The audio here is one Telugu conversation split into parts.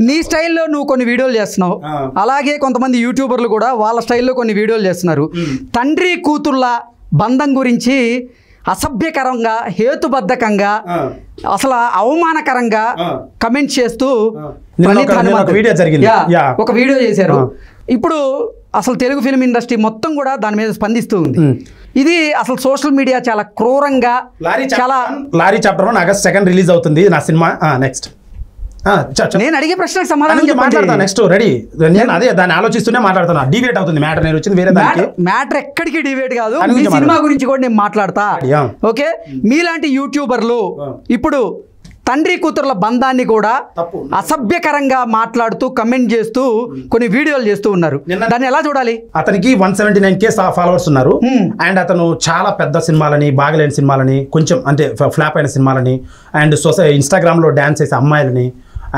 నీ స్టైల్లో నువ్వు కొన్ని వీడియోలు చేస్తున్నావు, అలాగే కొంతమంది యూట్యూబర్లు కూడా వాళ్ళ స్టైల్లో కొన్ని వీడియోలు చేస్తున్నారు. తండ్రి కూతుళ్ళ బంధం గురించి అసభ్యకరంగా, హేతుబద్ధకంగా, అసలు అవమానకరంగా కమెంట్ చేస్తూ ఒక వీడియో చేశారు. ఇప్పుడు అసలు తెలుగు ఫిల్మ్ ఇండస్ట్రీ మొత్తం కూడా దాని మీద స్పందిస్తూ ఉంది. ఇది అసలు సోషల్ మీడియా చాలా క్రూరంగా, చాలా లారీ చాప్టర్ 1 ఆగస్ట్ 2 రిలీజ్ అవుతుంది నా సినిమా. నెక్స్ట్ నేను అడిగే ప్రశ్నకు సమాధానం మాట్లాడతా. నెక్స్ట్ రెడీ, నేను అదే దాన్ని ఆలోచిస్తూనే మాట్లాడుతున్నా. డివేట్ అవుతుంది మ్యాటర్, నేను వచ్చింది వేరే దానికి. మ్యాటర్ ఎక్కడికి డివేట్ కాదు, మీ సినిమా గురించి కూడా నేను మాట్లాడతా. ఓకే, మీలాంటి యూట్యూబర్లు ఇప్పుడు తండ్రి కూతుర్ల బంధాన్ని కూడా అసభ్యకరంగా మాట్లాడుతూ కమెంట్ చేస్తూ కొన్ని వీడియోలు చేస్తూ ఉన్నారు. దాన్ని ఎలా చూడాలి? అతనికి 179K ఫాలోవర్స్ ఉన్నారు. అండ్ అతను చాలా పెద్ద సినిమాలని, బాగలేని సినిమాలని, కొంచెం అంటే ఫ్లాప్ అయిన సినిమాలని, అండ్ ఇన్స్టాగ్రామ్లో డ్యాన్స్ చేసే అమ్మాయిలని,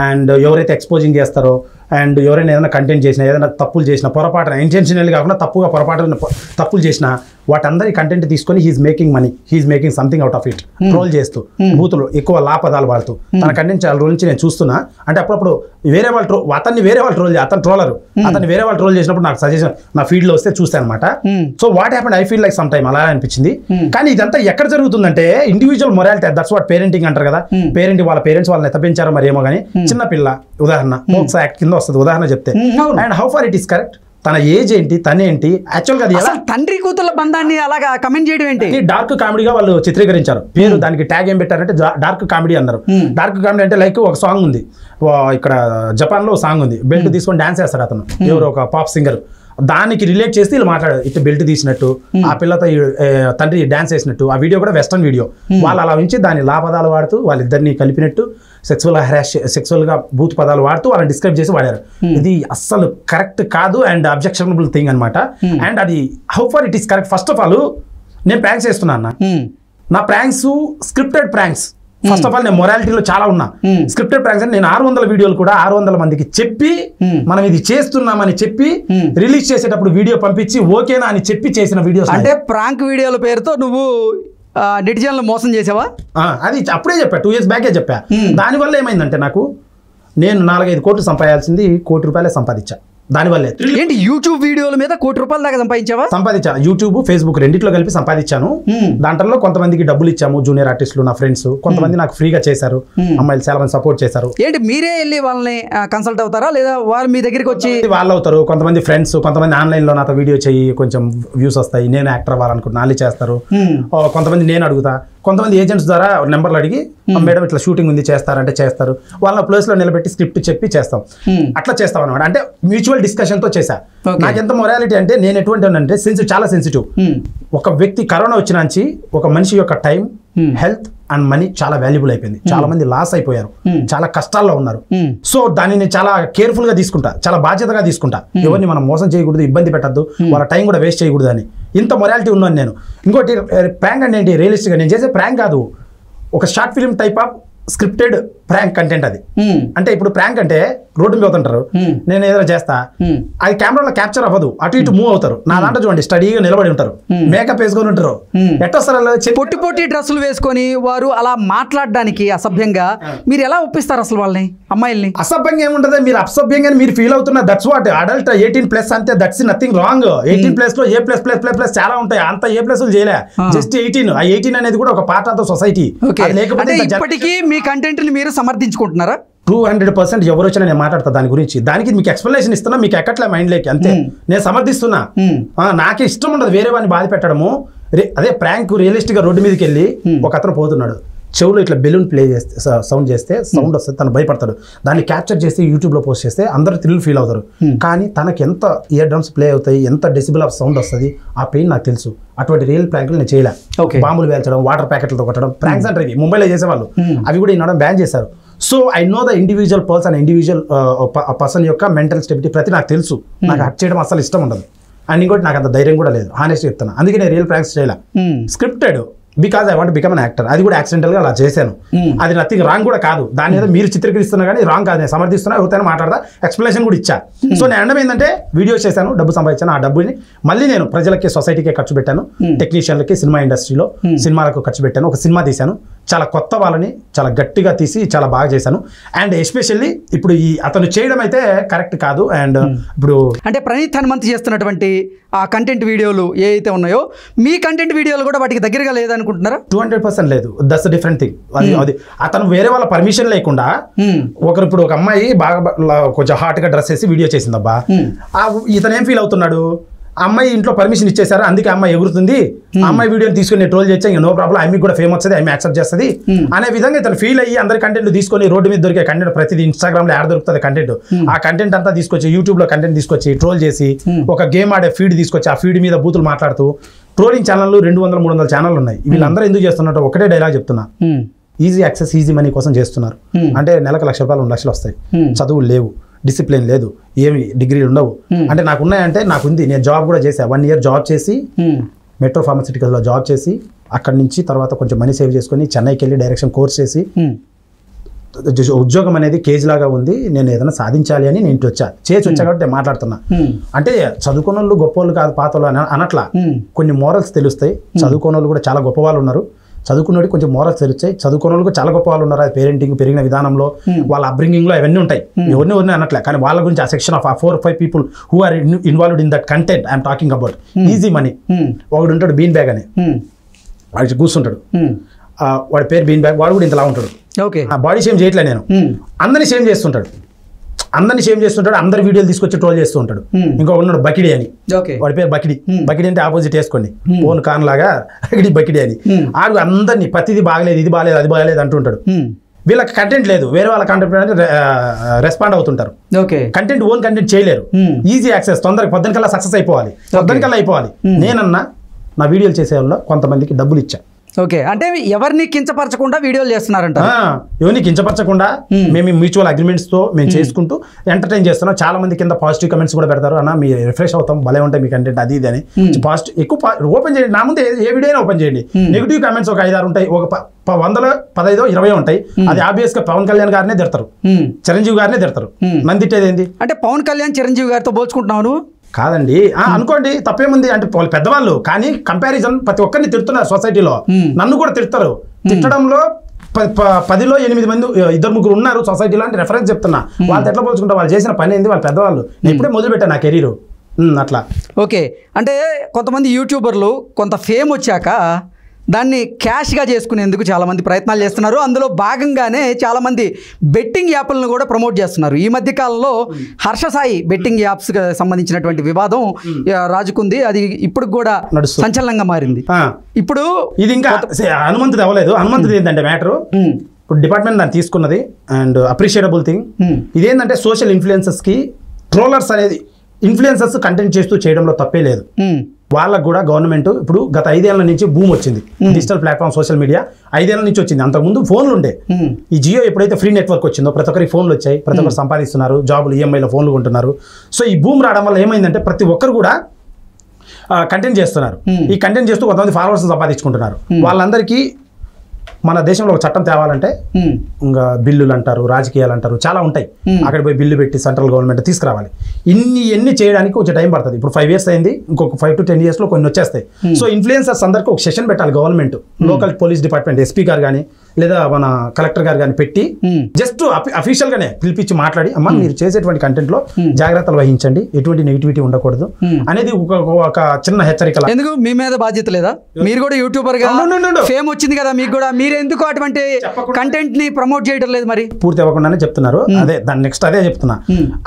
అండ్ ఎవరైతే ఎక్స్పోజింగ్ చేస్తారో, అండ్ ఎవరైనా ఏదైనా కంటెంట్ చేసినా, ఏదైనా తప్పులు చేసినా, పొరపాటున ఇంటెన్షనల్ కాకుండా తప్పుగా పొరపాటున తప్పులు చేసినా, వాటందరి కంటెంట్ తీసుకొని he's making money, he's making something out of it. Troll చేస్తూ, బూతులు ఎక్కువ లాపదాలు వాడుతూ తన కంటెంట్ చాలా రోజుల నుంచి నేను చూస్తున్నా. అంటే అప్పుడప్పుడు వేరే వాళ్ళు అతన్ని వేరే వాళ్ళు ట్రోల్ అతను ట్రోలరు, అతన్ని వేరే వాళ్ళు ట్రోల్ చేసినప్పుడు నాకు సజెషన్ నా ఫీల్డ్లో వస్తే చూస్తాను అనమాట. So what happened, I feel like some time అలా అనిపించింది. కానీ ఇదంతా ఎక్కడ జరుగుతుందంటే individual morality, that's what parenting అంటారు కదా. పేరెంటింగ్ వాళ్ళ పేరెంట్స్ వాళ్ళని ఎంత పెంచారో మరి ఏమో కానీ, చిన్న పిల్ల ఉదాహరణ పోక్సో యాక్ట్ కింద వస్తుంది ఉదాహరణ చెప్తే. And how far it is correct, తన ఏజ్ ఏంటి, తనేంటి, యాక్చువల్గా అది ఎలా తండ్రి కూతుర్ల బంధాన్ని అలాగా కమెంట్ చేయడం ఏంటి? డార్క్ కామెడీగా వాళ్ళు చిత్రీకరించారు. పేరు దానికి ట్యాగ్ ఏం పెట్టారంటే డార్క్ కామెడీ అన్నారు. డార్క్ కామెడీ అంటే లైక్ ఒక సాంగ్ ఉంది, ఇక్కడ జపాన్లో సాంగ్ ఉంది, బెల్ట్ తీసుకొని డాన్స్ చేస్తాడు అతను, ఎవరు ఒక పాప్ సింగర్. దానికి రిలేట్ చేస్తే వీళ్ళు మాట్లాడారు, ఇట్లా బెల్ట్ తీసినట్టు, ఆ పిల్లతో తండ్రి డాన్స్ చేసినట్టు. ఆ వీడియో కూడా వెస్టర్న్ వీడియో. వాళ్ళు అలా ఉంచి దాని పదాలు వాడుతూ వాళ్ళిద్దరిని కలిపినట్టు సెక్సువల్గా బూత్ పదాలు వాడుతూ వాళ్ళని డిస్క్రైబ్ చేసి వాడారు. ఇది అస్సలు కరెక్ట్ కాదు అండ్ అబ్జెక్షనబుల్ థింగ్ అనమాట. అండ్ అది how far it is correct. First of all నేను ప్రాంక్స్ చేస్తున్నా అన్న, నా pranks scripted pranks. First of all నేను మొరాలిటీలో చాలా ఉన్నా. స్క్రిప్టెడ్ ప్రాంక్స్ అంటే నేను 600 వీడియోలు కూడా 600 మందికి చెప్పి మనం ఇది చేస్తున్నామని చెప్పి రిలీజ్ చేసేటప్పుడు వీడియో పంపించి ఓకేనా అని చెప్పి చేసిన వీడియోస్. అంటే ప్రాంక్ వీడియోల పేరుతో నువ్వు నెటిజన్లు మోసం చేసావా? అది అప్పుడే చెప్పా, 2 years బ్యాకే చెప్పా. దానివల్ల ఏమైందంటే నాకు నేను 4-5 కోట్లు సంపాదించింది, ₹1 కోటి సంపాదించా దానివల్లే. ఏంటి యూట్యూబ్ వీడియోల మీద ₹1 కోటి దాకా సంపాదించావా? సంపాదించా. యూట్యూబ్, ఫేస్బుక్ రెండిట్లో కలిపి సంపాదించాను. దాంట్లో కొంతమందికి డబ్బులు ఇచ్చాము, జూనియర్ ఆర్టిస్టులు నా ఫ్రెండ్స్, కొంతమంది నాకు ఫ్రీగా చేశారు, అమ్మాయిలు చాలా మంది సపోర్ట్ చేశారు. ఏంటి మీరే వెళ్ళి వాళ్ళని కన్సల్ట్ అవుతారా లేదా వాళ్ళు మీ దగ్గరికి వచ్చి? వాళ్ళు అవుతారు, కొంతమంది ఫ్రెండ్స్, కొంతమంది ఆన్లైన్లో నాతో వీడియో చేయి కొంచెం వ్యూస్ వస్తాయి, నేను యాక్టర్ అవ్వాలనుకుంటున్నా వాళ్ళు చేస్తారు. కొంతమంది నేను అడుగుతా, కొంతమంది ఏజెంట్స్ ద్వారా నెంబర్లు అడిగి మేడం ఇట్లా షూటింగ్ ఉంది చేస్తారంటే చేస్తారు. వాళ్ళ ప్లేస్లో నిలబెట్టి స్క్రిప్ట్ చెప్పి చేస్తాం. అట్లా చేస్తాం అనమాట. అంటే మ్యూచువల్ డిస్కషన్తో చేశా. నాకు ఎంత మొరాలిటీ అంటే నేను ఎటువంటి అంటే చాలా సెన్సిటివ్. ఒక వ్యక్తి కరోనా వచ్చినాంచి ఒక మనిషి యొక్క టైం, హెల్త్ అండ్ మనీ చాలా వాల్యుబుల్ అయిపోయింది. చాలా మంది లాస్ అయిపోయారు, చాలా కష్టాల్లో ఉన్నారు. సో దాన్ని నేను చాలా కేర్ఫుల్ గా తీసుకుంటా, చాలా బాధ్యతగా తీసుకుంటా. ఎవరిని మనం మోసం చేయకూడదు, ఇబ్బంది పెట్టద్దు, వాళ్ళ టైం కూడా వేస్ట్ చేయకూడదు అని ఇంత మొరాలిటీ ఉన్నాను నేను. ఇంకోటి ప్రాంక్ అంటే ఏంటి, రియలిస్టిక్గా నేను చేసే ప్రాంక్ కాదు, ఒక short film type of scripted prank content అది. అంటే ఇప్పుడు ప్రాంక్ అంటే రోడ్డు మీద అవుతుంటారు, నేను ఏదైనా చేస్తా, అది కెమెరాలో క్యాప్చర్ అవ్వదు, అటు ఇటు మూవ్ అవుతారు. నా దాంట్లో చూడండి స్టడీగా నిలబడి ఉంటారు, మేకప్ వేసుకొని ఉంటారు, ఎట్టొస్తారు పొట్టి పొట్టి డ్రెస్సులు వేసుకొని వారు అలా మాట్లాడడానికి అసభ్యంగా మీరు ఎలా ఒప్పిస్తారు అసలు వాళ్ళని, అమ్మాయిల్ని? అసభ్యంగా ఏముంటుంది, మీరు అసభ్యంగా మీరు ఫీల్ అవుతున్నారు, దట్స్ వాట్ అడల్ట్ 18+ అంతే, దట్స్ నథింగ్ రాంగ్. 18+ లో A++++ చాలా ఉంటాయి, అంత A+ చేయలే, జస్ట్ 18. ఆ 18 అనేది కూడా ఒక పార్ట్ ఆఫ్ ద సొసైటీ. లేకపోతే ఇప్పటికీ మీ కంటెంట్ ని మీరు సమర్థించుకుంటున్నారా? 200% ఎవరు వచ్చినా నేను మాట్లాడతా దాని గురించి. దానికి మీకు ఎక్స్ప్లెనేషన్ ఇస్తున్నా, మీకు ఎక్కట్లే మైండ్లోకి, అంతే. నేను సమర్థిస్తున్నా. నాకే ఇష్టం ఉండదు వేరే వాడిని బాధ పెట్టడము. అదే ప్రాంక్ రియలిస్టిక్ గా రోడ్డు మీదకి వెళ్ళి ఒక అతను పోతున్నాడు, చెవులో ఇట్లా బెలూన్ ప్లే చేస్తే సౌండ్ చేస్తే సౌండ్ వస్తుంది, తను భయపడతాడు. దాన్ని క్యాప్చర్ చేసి యూట్యూబ్లో పోస్ట్ చేస్తే అందరూ థ్రిల్ ఫీల్ అవుతారు. కానీ తనకి ఎంత ఇయర్ డ్రమ్స్ ప్లే అవుతాయి, ఎంత డెసిబుల్ ఆఫ్ సౌండ్ వస్తుంది, ఆ పెయిన్ నాకు తెలుసు. అటువంటి రియల్ ప్రాంక్లు నేను చేయలే. బాంబులు వేల్చడం, వాటర్ ప్యాకెట్లతో కొట్టడం ప్రాంక్స్ అంటే ఇవి ముంబైలో చేసేవాళ్ళు, అవి కూడా ఈనాడు బ్యాన్ చేశారు. So I know the individual person, individual person యొక్క మెంటల్ స్టెబిలిటీ ప్రతి నాకు తెలుసు. నాకు హర్ట్ చేయడం అసలు ఇష్టం ఉండదు. అండ్ ఇంకోటి నాకు అంత ధైర్యం కూడా లేదు, హానెస్ట్ చెప్తాను. అందుకే నేను రియల్ ప్రాంక్స్ చేయలే, scripted, because I want become an actor. అది కూడా యాక్సిడెంటల్గా అలా చేశాను. అది నథింగ్ రాంగ్ కూడా కాదు, దాని మీద మీరు చిత్రీకరిస్తున్నా కానీ రాంగ్ కాదు. నేను సమర్థిస్తున్నా, ఎవరితోనే మాట్లాడదా, ఎక్స్ప్లెనేషన్ కూడా ఇచ్చా. సో నేను అనడం ఏంటంటే వీడియోస్ చేశాను, డబ్బు సంపాదించాను, ఆ డబ్బుని మళ్ళీ నేను ప్రజలకి, సొసైటీకి ఖర్చు పెట్టాను, టెక్నీషియన్లకి, సినిమా ఇండస్ట్రీలో సినిమాలకు ఖర్చు పెట్టాను. ఒక సినిమా తీశాను, చాలా కొత్త వాళ్ళని చాలా గట్టిగా తీసి చాలా బాగా చేశాను. అండ్ ఎస్పెషల్లీ ఇప్పుడు ఈ అతను చేయడం అయితే కరెక్ట్ కాదు. అండ్ ఇప్పుడు అంటే ప్రణీత్ హనుమంత్ చేస్తున్నటువంటి ఆ కంటెంట్ వీడియోలు ఏ అయితే ఉన్నాయో మీ కంటెంట్ వీడియోలు కూడా వాటికి దగ్గరగా లేదనుకుంటున్నారా? 200% లేదు. That's different thing. అది అతను వేరే వాళ్ళ పర్మిషన్ లేకుండా ఒకరు ఇప్పుడు ఒక అమ్మాయి బాగా కొంచెం హాట్ గా డ్రెస్ వేసి వీడియో చేసిందబ్బా, ఇతను ఏం ఫీల్ అవుతున్నాడు, ఆ అమ్మాయి ఇంట్లో పర్మిషన్ ఇచ్చేసారు అందుకే అమ్మాయి ఎగురుతుంది, ఆ అమ్మాయి వీడియోని తీసుకుని ట్రోల్ చేస్తే ఇంకా నో ప్రాబ్లం, ఆమె కూడా ఫేమ్ వస్తుంది, ఆమె యాక్సెప్ట్ చేస్తుంది అనే విధంగా ఇతను ఫీల్ అయ్యి అందరి కంటెంట్ తీసుకొని రోడ్డు మీద దొరికే కంటెంట్ ప్రతిదీ ఇన్స్టాగ్రామ్ లో యాడ్ దొరుకుతుంది కంటెంట్, ఆ కంటెంట్ అంతా తీసుకొచ్చి యూట్యూబ్ లో కంటెంట్ తీసుకొచ్చి ట్రోల్ చేసి ఒక గేమ్ ఆడే ఫీడ్ తీసుకొచ్చి ఆ ఫీడ్ మీద బూతులు మాట్లాడుతూ ట్రోలింగ్ ఛానల్ 200-300 ఛానల్ ఉన్నాయి. వీళ్ళందరూ ఎందుకు చేస్తున్నట్టు ఒకటే డైలాగ్ చెప్తున్నా, ఈజీ యాక్సెస్ ఈజీ మనీ కోసం చేస్తున్నారు. అంటే నెలకు ₹1,00,000 2,00,000 వస్తాయి, చదువులు లేవు, డిసిప్లిన్ లేదు, ఏమి డిగ్రీలు ఉండవు. అంటే నాకు ఉన్నాయంటే నాకు ఉంది, నేను జాబ్ కూడా చేసా, 1 year జాబ్ చేసి మెట్రో ఫార్మస్యూటికల్స్లో జాబ్ చేసి అక్కడి నుంచి తర్వాత కొంచెం మనీ సేవ్ చేసుకొని చెన్నైకి వెళ్ళి డైరెక్షన్ కోర్స్ చేసి ఉద్యోగం అనేది కేజీ లాగా ఉంది, నేను ఏదైనా సాధించాలి అని నేను వచ్చా కాబట్టి నేను మాట్లాడుతున్నా. అంటే చదువుకున్న వాళ్ళు గొప్ప వాళ్ళు కాదు పాత వాళ్ళు అనట్లా, కొన్ని మోరల్స్ తెలుస్తాయి. చదువుకున్న వాళ్ళు కూడా చాలా గొప్ప వాళ్ళు ఉన్నారు, చదువుకున్నోడి కొంచెం మోరల్స్ తెలుస్తాయి. చదువుకున్న వాళ్ళు చాలా గొప్ప వాళ్ళు ఉన్నారు, అది పేరెంటింగ్ పెరిగిన విధానంలో వాళ్ళ అప్బ్రింగింగ్ లో అవన్నీ ఉంటాయి, ఎవరిని అనట్లే. కానీ వాళ్ళ గురించి ఆ section of 4 or 5 people who are involved in that content I'm talking about. Easy money ఒకడు ఉంటాడు బీన్ బ్యాగ్ అని, వాడికి కూర్చుంటాడు, వాడి పేరు బీన్ బ్యాగ్, వాడు కూడా ఇంతలా ఉంటాడు. బాడీ షేమ్ చేయట్లే నేను, అందరినీ షేమ్ చేస్తుంటాడు, అందరి వీడియోలు తీసుకొచ్చి ట్రోల్ చేస్తూ ఉంటాడు. ఇంకో ఉన్నాడు బకిడి అని, వాడి పేరు బకిడి అంటే ఆపోజిట్ వేసుకోండి, ఫోన్ కాన్ లాగా బకిడి అని. ఆడు అందరినీ ప్రతిదీ బాగలేదు, ఇది బాగలేదు, అది బాగలేదు అంటుంటాడు. వీళ్ళకి కంటెంట్ లేదు, వేరే వాళ్ళ కంటెంట్ రెస్పాండ్ అవుతుంటారు. కంటెంట్ ఓన్ కంటెంట్ చేయలేరు. ఈజీ యాక్సెస్, తొందరగా పొద్దునకల్లా సక్సెస్ అయిపోవాలి, నేనన్నా నా వీడియోలు చేసే వాళ్ళు కొంతమందికి డబ్బులు ఇచ్చా. ఓకే, అంటే ఎవరిని కించపరచకుండా వీడియోలు చేస్తున్నారంట, ఎవరిని కించపరచకుండా మేము మ్యూచువల్ అగ్రిమెంట్స్ తో మేము చేసుకుంటూ ఎంటర్టైన్ చేస్తున్నాం. చాలా మంది కింద పాజిటివ్ కమెంట్స్ కూడా పెడతారు, అన్న మీరు రిఫ్రెష్ అవుతాం, భలే ఉంటాయి మీ కంటెంట్ అది ఇది అని. పాజిటివ్ ఎక్కువ ఓపెన్ చేయండి, నా ముందు ఏ వీడియో అయినా ఓపెన్ చేయండి. నెగిటివ్ కమెంట్స్ ఒక 5-6 ఉంటాయి, ఒక 100, 15, 20 ఉంటాయి. అది ఆబ్వియస్ గా పవన్ కళ్యాణ్ గారినే తిడతారు, చిరంజీవి గారినే తిడతారు. నన్ను తిట్టేది ఏంటి అంటే పవన్ కళ్యాణ్ చిరంజీవి గారితో పోల్చుకుంటున్నావు కాదండి, అనుకోండి తప్పేముంది, అంటే వాళ్ళు పెద్దవాళ్ళు, కానీ కంపారిజన్ ప్రతి ఒక్కరిని తిడుతున్నారు సొసైటీలో, నన్ను కూడా తిడతారు. తిట్టడంలో 10లో 8 మంది 2-3 ఉన్నారు సొసైటీలో అంటే రెఫరెన్స్ చెప్తున్నా. వాళ్ళతో ఎట్లా పోల్చుకుంటా, వాళ్ళు చేసిన పని ఏంది, వాళ్ళు పెద్దవాళ్ళు, నేను ఇప్పుడే మొదలు పెట్టాను నా కెరీర్ అట్లా. ఓకే, అంటే కొంతమంది యూట్యూబర్లు కొంత ఫేమ్ వచ్చాక దాన్ని క్యాష్గా చేసుకునేందుకు చాలామంది ప్రయత్నాలు చేస్తున్నారు. అందులో భాగంగానే చాలామంది బెట్టింగ్ యాప్లను కూడా ప్రమోట్ చేస్తున్నారు. ఈ మధ్య కాలంలో హర్షసాయి బెట్టింగ్ యాప్స్ సంబంధించినటువంటి వివాదం రాజుకుంది, అది ఇప్పుడు కూడా సంచలనంగా మారింది. ఇప్పుడు ఇది ఇంకా హనుమంతుడు అవ్వలేదు. హనుమంతుడు ఏంటంటే మ్యాటర్, ఇప్పుడు డిపార్ట్మెంట్ దాన్ని తీసుకున్నది అండ్ అప్రిషియేటబుల్ థింగ్. ఇదేంటంటే సోషల్ ఇన్ఫ్లుయెన్సర్స్కి ట్రోలర్స్ అనేది ఇన్ఫ్లుయెన్సర్స్ కంటెంట్ చేస్తూ చేయడంలో తప్పే లేదు. వాళ్ళకు కూడా గవర్నమెంట్ ఇప్పుడు గత 5 ఏళ్ల నుంచి భూమి వచ్చింది, డిజిటల్ ప్లాట్ఫామ్ సోషల్ మీడియా 5 ఏళ్ల నుంచి వచ్చింది. అంతకుముందు ఫోన్లు ఉండే, ఈ జియో ఎప్పుడైతే ఫ్రీ నెట్వర్క్ వచ్చిందో ప్రతి ఒక్కరికి ఫోన్లు వచ్చాయి, ప్రతి ఒక్కరు సంపాదిస్తున్నారు, జాబులు ఈఎంఐలో ఫోన్లు కొంటున్నారు. సో ఈ భూమి రావడం వల్ల ఏమైందంటే ప్రతి ఒక్కరు కూడా కంటెంట్ చేస్తున్నారు. ఈ కంటెంట్ చేస్తూ కొంతమంది ఫాలోవర్స్ సంపాదించుకుంటున్నారు. వాళ్ళందరికీ మన దేశంలో ఒక చట్టం తేవాలంటే ఇంకా బిల్లులు అంటారు, రాజకీయాలు అంటారు, చాలా ఉంటాయి. అక్కడ పోయి బిల్లు పెట్టి సెంట్రల్ గవర్నమెంట్ తీసుకురావాలి. ఇన్ని చేయడానికి కొంచెం టైం పడుతుంది. ఇప్పుడు 5 years అయింది, ఇంకొక 5 to 10 years లో కొన్ని వచ్చేస్తాయి. సో ఇన్ఫ్లుయెన్సర్స్ అందరికీ ఒక సెషన్ పెట్టాలి government, local police department SP గారు కానీ లేదా మన కలెక్టర్ గారు కానీ పెట్టి జస్ట్ అఫీషియల్ గానే పిలిపించి మాట్లాడి, అమ్మ మీరు చేసేటువంటి కంటెంట్ లో జాగ్రత్తలు వహించండి, ఎటువంటి నెగిటివిటీ ఉండకూడదు అనేది ఒక చిన్న హెచ్చరిక. ఎందుకు మీ మీద బాధ్యత లేదా? మీరు కూడా యూట్యూబర్ గా ఫేమ్ వచ్చింది కదా మీకు కూడా, మీరు ఎందుకు అటువంటి కంటెంట్ ని ప్రమోట్ చేయడం లేదు? మరి పూర్తి అవ్వకుండానే చెప్తున్నారు. అదే దాని నెక్స్ట్ అదే చెప్తున్నా,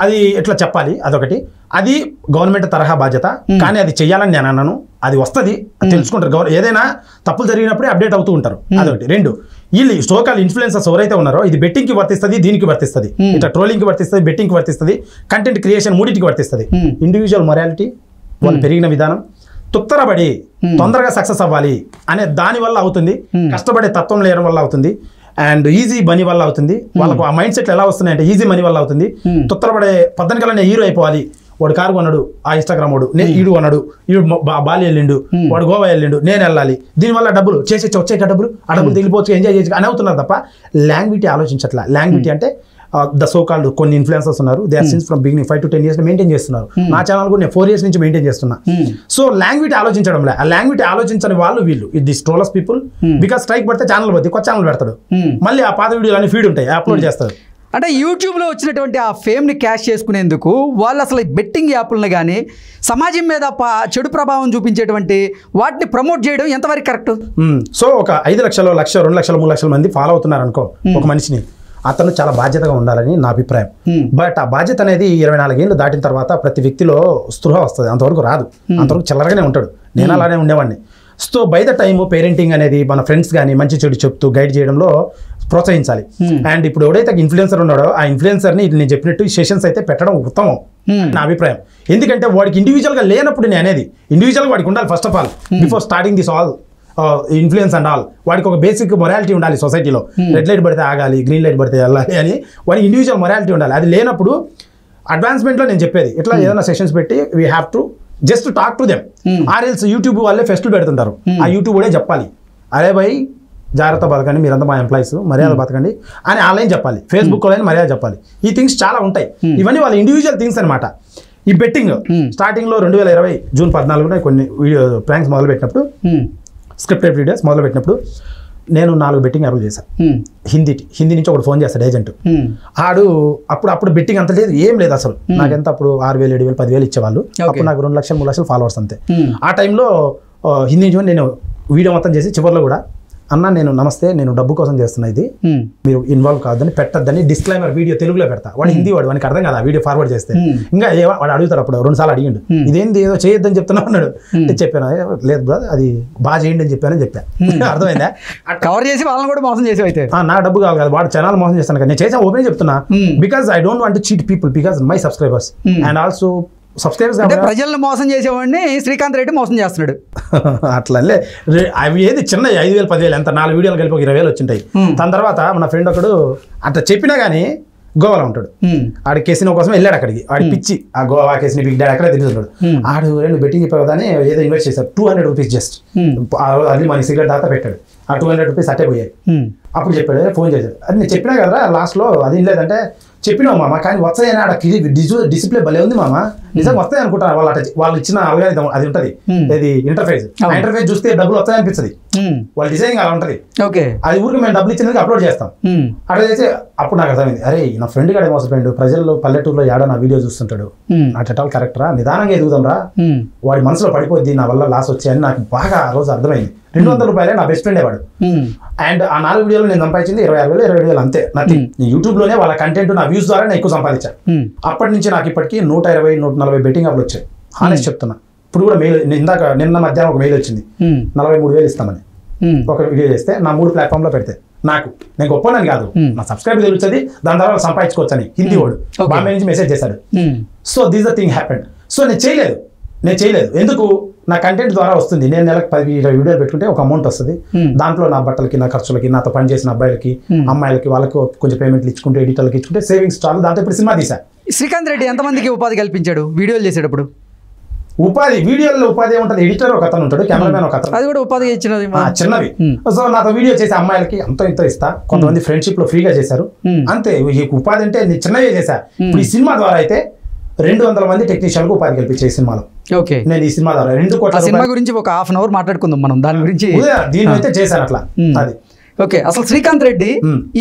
అది ఎట్లా చెప్పాలి అదొకటి, అది గవర్నమెంట్ తరహా బాధ్యత. కానీ అది చెయ్యాలని నేను అన్నాను, అది వస్తుంది, తెలుసుకుంటారు. ఏదైనా తప్పులు జరిగినప్పుడే అప్డేట్ అవుతూ ఉంటారు, అదొకటి. 2, వీళ్ళు సోకాల్ ఇన్ఫ్లుయెన్సర్స్ ఎవరైతే ఉన్నారో ఇది బెట్టింగ్ కి వర్తిస్తుంది, దీనికి వర్తిస్తుంది, ఇట్లా ట్రోలింగ్ కి వర్తిస్తుంది, బెట్టింగ్ కి వర్తిస్తుంది, కంటెంట్ క్రియేషన్ మూడింటికి వర్తిస్తుంది. ఇండివిజువల్ మొరాలిటీ, వాళ్ళు పెరిగిన విధానం, తుత్తరబడి తొందరగా సక్సెస్ అవ్వాలి అనే దాని వల్ల అవుతుంది, కష్టపడే తత్వం లేయడం వల్ల అవుతుంది, అండ్ ఈజీ మనీ వల్ల అవుతుంది. వాళ్ళకు ఆ మైండ్ సెట్లు ఎలా వస్తున్నాయంటే ఈజీ మనీ వల్ల అవుతుంది. తుత్తరపడే పద్దనికల్లా హీరో అయిపోవాలి, వాడు కారు కొన్నాడు, ఆ ఇన్స్టాగ్రామ్ వాడు ఈడు కొన్నాడు, ఈడు బాలి వెళ్ళిండు, వాడు గోవా వెళ్ళిండు, నేను వెళ్ళాలి, దీనివల్ల డబ్బులు చేసి వచ్చాయి డబ్బులు, ఆ డబ్బులు తెలిపోవచ్చు, ఎంజాయ్ చేయొచ్చు అని అవుతున్నారు తప్ప లాంగ్విటీ ఆలోచించట్లా. లాంగ్విటీ అంటే ద సో కాల్డ్ కొన్ని ఇన్ఫ్లుయెన్సర్స్ ఉన్నారు. They are since from beginning 5 to 10 years maintain చేస్తున్నారు. నా ఛానల్ కూడా నేను 4 years నుంచి మెయింటైన్ చేస్తున్నా. సో లాంగ్వేజ్ ఆలోచించడం లే, ఆ లాంగ్వేజ్ ఆలోచించని వాళ్ళు వీళ్ళు this trollers people. Because strike పడితే ఛానల్ పోతే కొత్త ఛానల్ పెడతాడు, మళ్ళీ ఆ పాత వీడియోలు అన్ని ఫీడ్ ఉంటాయి, అప్లోడ్ చేస్తారు. అంటే యూట్యూబ్లో వచ్చినటువంటి ఆ ఫేమ్ని క్యాష్ చేసుకునేందుకు వాళ్ళు అసలు బెట్టింగ్ యాప్లను కానీ సమాజం మీద చెడు ప్రభావం చూపించేటువంటి వాటిని ప్రమోట్ చేయడం ఎంతవరకు కరెక్ట్? సో ఒక 5 లక్షలు, 1 లక్ష, 2 లక్షలు, 3 లక్షల మంది ఫాలో అవుతున్నారు అనుకో ఒక మనిషిని, అతను చాలా బాధ్యతగా ఉండాలని నా అభిప్రాయం. బట్ ఆ బాధ్యత అనేది 24 ఏళ్ళు దాటిన తర్వాత ప్రతి వ్యక్తిలో స్పృహ వస్తుంది, అంతవరకు రాదు. అంతవరకు చిల్లరగానే ఉంటాడు. నేను అలానే ఉండేవాడిని. So by the time parenting అనేది మన ఫ్రెండ్స్ కానీ మంచి చెడు చెప్తూ గైడ్ చేయడంలో ప్రోత్సహించాలి. అండ్ ఇప్పుడు ఎవడైతే ఇన్ఫ్లుయెన్సర్ ఉన్నాడో ఆ ఇన్ఫ్లుయెన్సర్ని నేను చెప్పినట్టు ఈ సెషన్స్ అయితే పెట్టడం ఉత్తమం నా అభిప్రాయం. ఎందుకంటే వాడికి ఇండివిజువల్గా లేనప్పుడు నేను అనేది ఇండివిజువల్గా వాడికి ఉండాలి. First of all before starting this all influence and all, వాడికి ఒక బేసిక్ మొరాలిటీ ఉండాలి సొసైటీలో. రెడ్ లైట్ పడితే ఆగాలి, గ్రీన్ లైట్ పడితే వెళ్ళాలి అని వాడికి ఇండివిజువల్ మొరాలిటీ ఉండాలి. అది లేనప్పుడు అడ్వాన్స్మెంట్లో నేను చెప్పేది ఇట్లా ఏదైనా సెషన్స్ పెట్టి we have to just talk to them. ఆర్ఎల్స్ యూట్యూబ్ వాళ్ళే ఫెస్టులు పెడుతుంటారు, ఆ యూట్యూబ్ కూడా చెప్పాలి, అరే భయ్ జాగ్రత్త బతకండి, మీరంతా మా ఎంప్లాయీస్, మర్యాద బతకండి అని ఆన్లైన్ చెప్పాలి, ఫేస్బుక్లో మర్యాద చెప్పాలి. ఈ థింగ్స్ చాలా ఉంటాయి. ఇవన్నీ వాళ్ళ ఇండివిజువల్ థింగ్స్ అనమాట. ఈ బెట్టింగ్ స్టార్టింగ్లో 2020 జూన్ 14 కొన్ని వీడియో ప్రాంక్స్ మొదలుపెట్టినప్పుడు, స్క్రిప్టెడ్ వీడియోస్ మొదలుపెట్టినప్పుడు నేను 4 బెట్టింగ్ యాప్లు చేశాను. హిందీ నుంచి ఒకటి ఫోన్ చేస్తాడు ఏజెంట్. ఆడు అప్పుడు బెట్టింగ్ అంత లేదు, ఏం లేదు అసలు. నాకెంత అప్పుడు 6,000, 7,000, 10,000 ఇచ్చేవాళ్ళు. అప్పుడు నాకు 2 లక్షలు, 3 లక్షలు ఫాలోవర్స్ అంతే. ఆ టైంలో హిందీ నుంచి నేను వీడియో మొత్తం చేసి చివరిలో కూడా అన్న నేను నమస్తే, నేను డబ్బు కోసం చేస్తున్నా, ఇది మీరు ఇన్వాల్వ్ కావద్దని పెట్టద్దని డిస్క్లైమర్ వీడియో తెలుగులో పెడతా. వాడు హిందీ వాడు, వానికి అర్థం కాదు ఆ వీడియో ఫార్వర్డ్ చేస్తే. ఇంకా వాడు అడుగుతారు, అప్పుడు 2 సార్లు అడిగిండు, ఇదేంది ఏదో చేయొద్దని చెప్తున్నా అన్నాడు. చెప్పాను లేదు బ్రదర్ అది బాగా చేయండి అని చెప్పాను. అర్థమైందా? కవర్ చేసి వాళ్ళని కూడా మోసం చేసి అయితే నా డబ్బు కావాలి కదా, వాడు ఛానల్ మోసం చేస్తాను కదా. నేను చేసాను, ఓపెన్ చెప్తున్నా. Because I don't want to cheat people, because my subscribers and also subscribers. అంటే ప్రజలను మోసం చేసేవాడిని శ్రీకాంత్ రెడ్డి మోసం చేస్తున్నాడు. అట్లా అవి ఏది చిన్న 5,000, 10,000 ఎంత 4 వీడియోలు కలిపి 20,000 వచ్చింటాయి. దాని తర్వాత మన ఫ్రెండ్ ఒకడు అట్లా చెప్పినా కానీ గోవాలో ఉంటాడు. ఆడి కేసినో కోసం వెళ్ళాడు అక్కడికి. ఆడి పిచ్చి ఆ గోవా కేసిని బిగ్ డాడ్ అక్కడే తిరుగుతున్నాడు. ఆడు 2 బెట్టింగ్ చెప్పావు కదా అని ఏదో ఇన్వెస్ట్ చేశారు, 200 రూపీస్ జస్ట్. అది మన సిగరెట్ దాకా పెట్టాడు. ఆ 200 రూపీస్ అట్టే పోయాయి. అప్పుడు చెప్పాడు, ఫోన్ చేశాడు, అది నేను చెప్పినా కదా లాస్ట్లో, అది లేదంటే చెప్పినావు మామ కానీ వస్తాయని ఆడ డిసిప్లే భలే ఉంది మామ, నిజంగా వస్తాయి అనుకుంటారు వాళ్ళు ఇచ్చిన అల్గారిథం అది ఉంటుంది, అది ఇంటర్ఫేస్. ఆ ఇంటర్ఫేస్ చూస్తే డబ్బులు వస్తాయి అనిపిస్తుంది, వాళ్ళ డిజైనింగ్ అలా ఉంటుంది. అది ఊరికి మేము డబ్బులు ఇచ్చినందుకు అప్లోడ్ చేస్తాం. అట్లా చేసి అప్పుడు నాకు అర్థమైంది, అరే నా ఫ్రెండ్ గాడే మోసపోయిండు, ప్రజల్లో పల్లెటూరులో ఏడో నా వీడియో చూస్తుంటాడు, నా చట్టాలు కరెక్టరా, నిదానంగా ఎదుగుదాం రా, వాడి మనసులో పడిపోద్ది నా వల్ల లాస్ వచ్చాయని నాకు బాగా ఆ రోజు అర్థమైంది. 200 రూపాయలే నా బెస్ట్ ఫ్రెండ్ వాడు. అండ్ ఆ 4 వీడియోలు నేను సంపాదించింది 26,000, 27,000 అంతే. నథింగ్. యూట్యూబ్ లోనే వాళ్ళ కంటెంట్ నా వ్యూస్ ద్వారా నేను ఎక్కువ సంపాదించాను. అప్పటి నుంచి నాకు ఇప్పటికీ 120, 140 బెట్టింగ్ యాప్లు వచ్చాయి. హానెస్ట్ చెప్తున్నా. ఇప్పుడు కూడా మెయిల్, నిన్న మధ్యాహ్నం ఒక మెయిల్ వచ్చింది, 43,000 ఇస్తామని. ఒక వీడియో చేస్తే నా 3 ప్లాట్ఫామ్లో పెడితే నాకు, నేను గొప్పనని కాదు, నా సబ్స్క్రైబర్ తెలుస్తుంది, దాని ద్వారా సంపాదించుకోవచ్చు అని హిందీ వాడు బాంబే నుంచి మెసేజ్ చేశాడు. So this the thing happened. So నేను చేయలేదు. ఎందుకు? నా కంటెంట్ ద్వారా వస్తుంది. నేను నెలకు 10-20 వీడియోలు పెట్టుకుంటే ఒక అమౌంట్ వస్తుంది. దాంట్లో నా బట్టలకి, నా ఖర్చులకి, నాతో పనిచేసిన అబ్బాయిలకి, అమ్మాయిలకి, వాళ్ళకు కొంచెం పేమెంట్లు ఇచ్చుకుంటే, ఎడిటర్లకి ఇచ్చుకుంటే సేవింగ్స్ చాలు. దాంతో ఇప్పుడు సినిమా తీసా. శ్రీకాంత్ రెడ్డి ఎంతమందికి ఉపాధి కల్పించాడు వీడియోలు చేసేటప్పుడు? వీడియోలో ఉపాధి ఏముంటుంది, ఎడిటర్ ఒక అతను ఉంటాడు, కెమెరామెన్ ఒక అతను, అది కూడా ఉపాధి ఇచ్చినది చిన్నవి. సో నాతో వీడియో చేసే అమ్మాయిలకి ఇంత ఇస్తా. కొంతమంది ఫ్రెండ్షిప్ లో ఫ్రీగా చేశారు అంతే. ఉపాధి అంటే నేను చిన్నవే చేశా. ఇప్పుడు ఈ సినిమా ద్వారా అయితే 200 మంది టెక్నీషియన్లకు ఉపాధి కల్పించే సినిమాలో. ఓకే, నేను ఈ సినిమా ద్వారా 2 కోట్ల సినిమా గురించి ఒక ½ అవర్ మాట్లాడుకుందాం మనం దాని గురించి. దీని అయితే చేశాను అట్లా. అది ఓకే. అసలు శ్రీకాంత్ రెడ్డి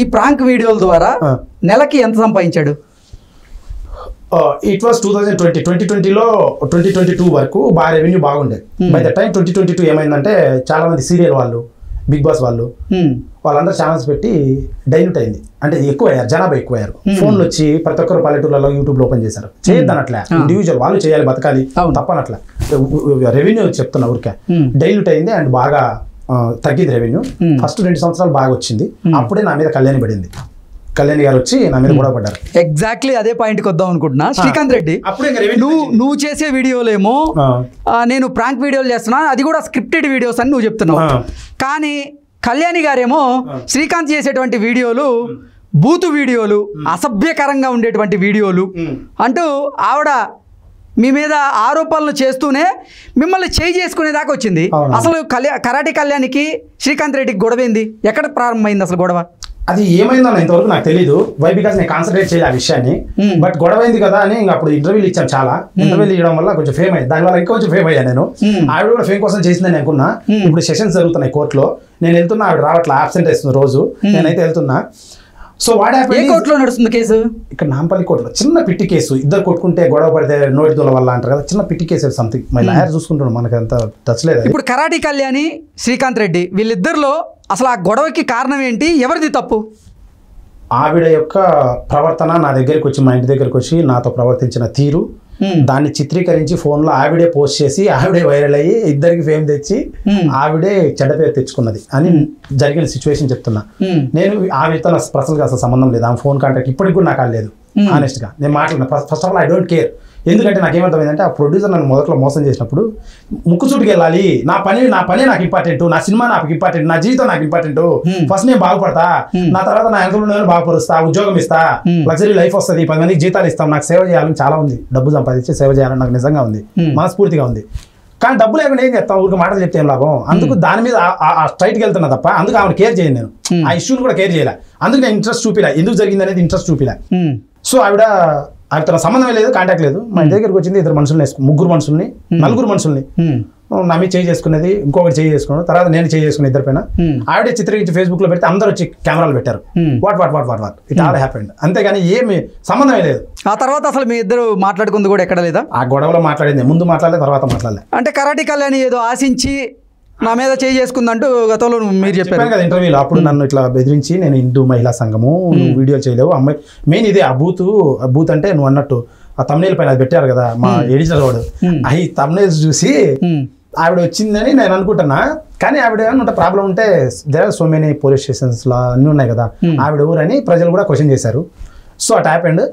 ఈ ప్రాంక్ వీడియోల ద్వారా నెలకి ఎంత సంపాదించాడు? ఇట్ వాస్ 2020లో 2022 వరకు బాగా రెవెన్యూ బాగుండేది. బై ద టైం 2022 ఏమైందంటే చాలా మంది సీరియల్ వాళ్ళు, బిగ్ బాస్ వాళ్ళందరూ ఛానల్స్ పెట్టి డైల్యూట్ అయింది. అంటే ఎక్కువయ్యారు, జనాభా ఎక్కువయ్యారు. ఫోన్లు వచ్చి ప్రతి ఒక్కరు పల్లెటూళ్ళలో యూట్యూబ్లో ఓపెన్ చేశారు. చేయొద్దనట్లే, ఇండివిజువల్ వాళ్ళు చేయాలి, బతకాలి, తప్పనట్లా. రెవెన్యూ చెప్తున్నా ఊరికే డైల్యూట్ అయింది అండ్ బాగా తగ్గింది రెవెన్యూ. ఫస్ట్ 2 సంవత్సరాలు బాగా వచ్చింది. అప్పుడే నా మీద కళ్యాణి పడింది. కళ్యాణ్ గారు వచ్చి నా మీద కూడా పడ్డారు. ఎగ్జాక్ట్లీ అదే పాయింట్కి వద్దాం అనుకుంటున్నా. శ్రీకాంత్ రెడ్డి, నువ్వు చేసే వీడియోలేమో నేను ప్రాంక్ వీడియోలు చేస్తున్నా, అది కూడా స్క్రిప్టెడ్ వీడియోస్ అని నువ్వు చెప్తున్నావు. కానీ కళ్యాణి గారేమో శ్రీకాంత్ చేసేటువంటి వీడియోలు బూతు వీడియోలు, అసభ్యకరంగా ఉండేటువంటి వీడియోలు అంటూ ఆవిడ మీ మీద ఆరోపణలు చేస్తూనే మిమ్మల్ని చేసుకునేదాకా వచ్చింది. అసలు కరాటే కళ్యాణికి శ్రీకాంత్ రెడ్డికి గొడవ ఏంది? ఎక్కడ ప్రారంభమైంది అసలు గొడవ? అది ఏమైందన్న ఇంతవరకు నాకు తెలియదు. వై బికాస్ నేను కాన్సన్ట్రేట్ చేయాలి ఆ విషయాన్ని. బట్ గొడవ అయింది కదా అని ఇంకా అప్పుడు ఇంటర్వ్యూలు ఇచ్చాను చాలా. ఇంటర్వ్యూలు ఇవ్వడం వల్ల కొంచెం ఫేమ్ అయ్యింది. దానివల్ల ఇంకొంచెం ఫేమ్ అయ్యాను నేను. ఆవిడ కూడా ఫేమ్ కోసం చేసిందని అనుకున్నా. ఇప్పుడు సెషన్స్ జరుగుతున్నాయి కోర్టులో. నేను వెళ్తున్నా, ఆవిడ రావట్లా, ఆబ్సెంట్ వేస్తుంది రోజు. నేనైతే వెళ్తున్నా. సో ఏ కోర్టులో నడుస్తుంది కేసు? ఇక్కడ నాంపల్లి కోర్టులో చిన్న పిట్టి కేసు. ఇద్దరు కొట్టుకుంటే గొడవ పడితే నోటి దూల వల్ల అంటారు కదా, చిన్న పిట్టి కేసు సంథింగ్. మై లాయర్ చూసుకుంటున్నాడు, మనకు అంత టచ్ లేదు. ఇప్పుడు కరాటి కళ్యాణి, శ్రీకాంత్ రెడ్డి వీళ్ళిద్దరిలో అసలు ఆ గొడవకి కారణం ఏంటి? ఎవరిది తప్పు? ఆవిడ యొక్క ప్రవర్తన, నా దగ్గరికి వచ్చి, మా ఇంటి దగ్గరికి వచ్చి నాతో ప్రవర్తించిన తీరు, దాన్ని చిత్రీకరించి ఫోన్లో ఆవిడే పోస్ట్ చేసి ఆవిడే వైరల్ అయ్యి ఇద్దరికి ఫేమ్ తెచ్చి ఆవిడే చెడ్డ పేరు తెచ్చుకున్నది అని జరిగిన సిచ్యువేషన్ చెప్తున్నా. నేను ఆవిడతో నాకు పర్సనల్గా అసలు సంబంధం లేదు. ఆమె ఫోన్ కాంటాక్ట్ ఇప్పటికి కూడా నాకు లేదు. ఆనెస్ట్గా నేను మాట్లాడిన. First of all I don't care. ఎందుకంటే నాకు ఏమంటామైందంటే ఆ ప్రొడ్యూసర్ నన్ను మొదట్లో మోసం చేసినప్పుడు ముక్కుసూటికి వెళ్ళాలి, నా పని నాకు ఇంపార్టెంట్, నా సినిమా నాకు ఇంపార్టెంట్, నా జీవితం నాకు ఇంపార్టెంట్, ఫస్ట్ నేను బాగుపడతా, నా తర్వాత నా ఎంతో బాగుపరుస్తా, ఉద్యోగం ఇస్తా, లగ్జరీ లైఫ్ వస్తుంది, 10 మందికి జీతాలు ఇస్తాం, నాకు సేవ చేయాలని చాలా ఉంది, డబ్బు సంపాదించి సేవ చేయాలని నాకు నిజంగా ఉంది, మనస్ఫూర్తిగా ఉంది. కానీ డబ్బు లేకుండా ఏం చేస్తాం, ఊరికి మాటలు చెప్తే ఏం లాభం. అందుకు దాని మీద స్ట్రైట్కి వెళ్తున్నా తప్ప అందుకు ఆమెను కేర్ చేయను నేను. ఆ ఇష్యూని కూడా కేర్ చేయలే. అందుకు నేను ఇంట్రెస్ట్ చూపిలే, ఎందుకు జరిగింది అనేది ఇంట్రెస్ట్ చూపిలే. సో ఆవిడతో సంబంధం లేదు, కాంటాక్ట్ లేదు. మా ఇంటి దగ్గరికి వచ్చింది, 2 మనుషుల్ని, 3 మనుషుల్ని, 4 మనుషుల్ని నా మీద చేయి చేసుకునేది, ఇంకొకటి చేయి చేసుకున్నాను, తర్వాత నేను చేయి చేసుకుని ఇద్దరు పైన. ఆవిడే చిత్రీకరించి ఫేస్బుక్ లో పెడితే అందరూ వచ్చి కెమెరాలు పెట్టారు. What it all happened. అంతేగాని ఏమి సంబంధమే లేదు. ఆ తర్వాత అసలు మీ ఇద్దరు మాట్లాడుకుంది కూడా ఎక్కడ లేదా? ఆ గొడవలో మాట్లాడింది, ముందు మాట్లాడలేదు, తర్వాత మాట్లాడలే. అంటే కరాటి కళ్యాణి ఏదో ఆశించి నా మీద చేయి చేసుకుందంటూ గతంలో మీరు చెప్పారు కదా ఇంటర్వ్యూలో. అప్పుడు నన్ను ఇట్లా బెదిరించి, నేను హిందూ మహిళా సంఘము, నువ్వు వీడియో చేయలేవు, అమ్మాయి మెయిన్ ఇదే. ఆ బూత్ అంటే నువ్వు అన్నట్టు ఆ తమ్నేల్ పైన అది పెట్టారు కదా మా ఎడిటర్ వాడు, అవి తమ్నేల్స్ చూసి ఆవిడ వచ్చిందని నేను అనుకుంటున్నా. కానీ ఆవిడ ఏమన్నా ప్రాబ్లం ఉంటే there are so many police stations లా అన్నీ ఉన్నాయి కదా, ఆవిడ ఊరని ప్రజలు కూడా క్వశ్చన్ చేశారు. So at happened.